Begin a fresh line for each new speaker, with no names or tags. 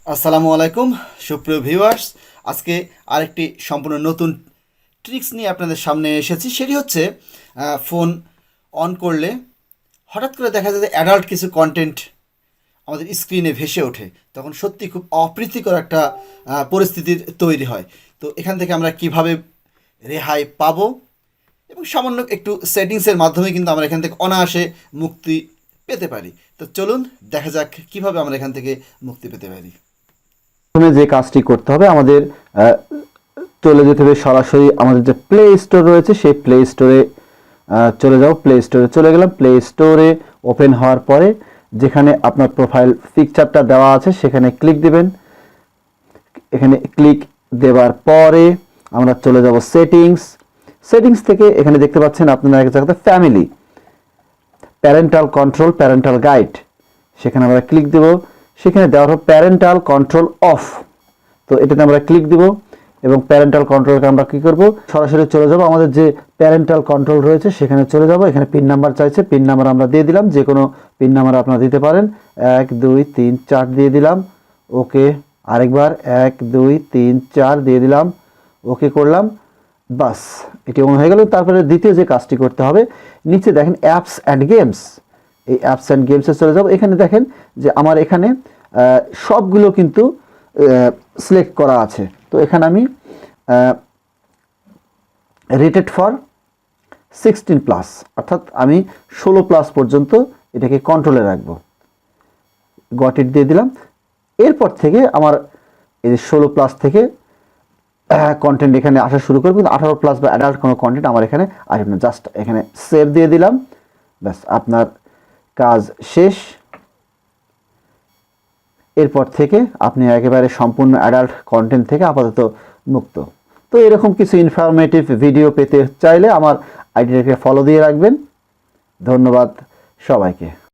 আসসালামু আলাইকুম সুপ্রিয় ভিউয়ার্স। আজকে আরেকটি সম্পূর্ণ নতুন ট্রিক্স নিয়ে আপনাদের সামনে এসেছি। সেটি হচ্ছে ফোন অন করলে হঠাৎ করে দেখা যায় যে অ্যাডাল্ট কিছু কন্টেন্ট আমাদের স্ক্রিনে ভেসে ওঠে, তখন সত্যি খুব অপ্রীতিকর একটা পরিস্থিতির তৈরি হয়। তো এখান থেকে আমরা কিভাবে রেহাই পাবো এবং সামান্য একটু সেটিংসের মাধ্যমে কিন্তু আমরা এখান থেকে অনায়াসে মুক্তি পেতে পারি। তো চলুন দেখা যাক কিভাবে আমরা এখান থেকে মুক্তি পেতে পারি।
প্রথমে যে কাজটি করতে হবে আমাদের চলে যেতে হবে সরাসরি আমাদের যে প্লে স্টোর রয়েছে সেই প্লে স্টোরে চলে যাও। প্লে স্টোরে চলে গেলাম। প্লে স্টোরে ওপেন হওয়ার পরে যেখানে আপনার প্রোফাইল পিকচারটা দেওয়া আছে সেখানে ক্লিক দিবেন। এখানে ক্লিক দেওয়ার পরে আমরা চলে যাব সেটিংস। সেটিংস থেকে এখানে দেখতে পাচ্ছেন আপনারা এক জায়গাতে family, parental control, parental guide, সেখানে আমরা ক্লিক দেব। সেখানে দেওয়া হবে প্যারেন্টাল কন্ট্রোল অফ। তো এটাতে আমরা ক্লিক দিব এবং প্যারেন্টাল কন্ট্রোলকে আমরা কী করব, সরাসরি চলে যাব আমাদের যে প্যারেন্টাল কন্ট্রোল রয়েছে সেখানে চলে যাব। এখানে পিন নাম্বার চাইছে, পিন নাম্বার আমরা দিয়ে দিলাম, যে কোনো পিন নাম্বার আপনারা দিতে পারেন। 1 2 3 4 দিয়ে দিলাম, ওকে। আরেকবার 1 2 3 4 দিয়ে দিলাম, ওকে করলাম। বাস, এটি অন হয়ে গেল। তারপরে দ্বিতীয় যে কাজটি করতে হবে, নিচে দেখেন অ্যাপস অ্যান্ড গেমস, এই অ্যাপস অ্যান্ড গেমসে চলে যাব। এখানে দেখেন যে আমার এখানে সবগুলো কিন্তু সিলেক্ট করা আছে। তো এখানে আমি রেটেড ফর 16+, অর্থাৎ আমি 16+ পর্যন্ত এটাকে কন্ট্রোলে রাখবো। গট ইট দিয়ে দিলাম। এরপর থেকে আমার এই 16+ থেকে কন্টেন্ট এখানে আসা শুরু করবে, কিন্তু 18+ বা অ্যাডাল্ট কোনো কন্টেন্ট আমার এখানে আসবে না। জাস্ট এখানে সেভ দিয়ে দিলাম, ব্যাস আপনার কাজ শেষ। এরপর থেকে আপনি একেবারে সম্পূর্ণ অ্যাডাল্ট কন্টেন্ট থেকে আপাতত মুক্ত। তো এরকম কিছু ইনফরমেটিভ ভিডিও পেতে চাইলে আমার আইডিটাকে ফলো দিয়ে রাখবেন। ধন্যবাদ সবাইকে।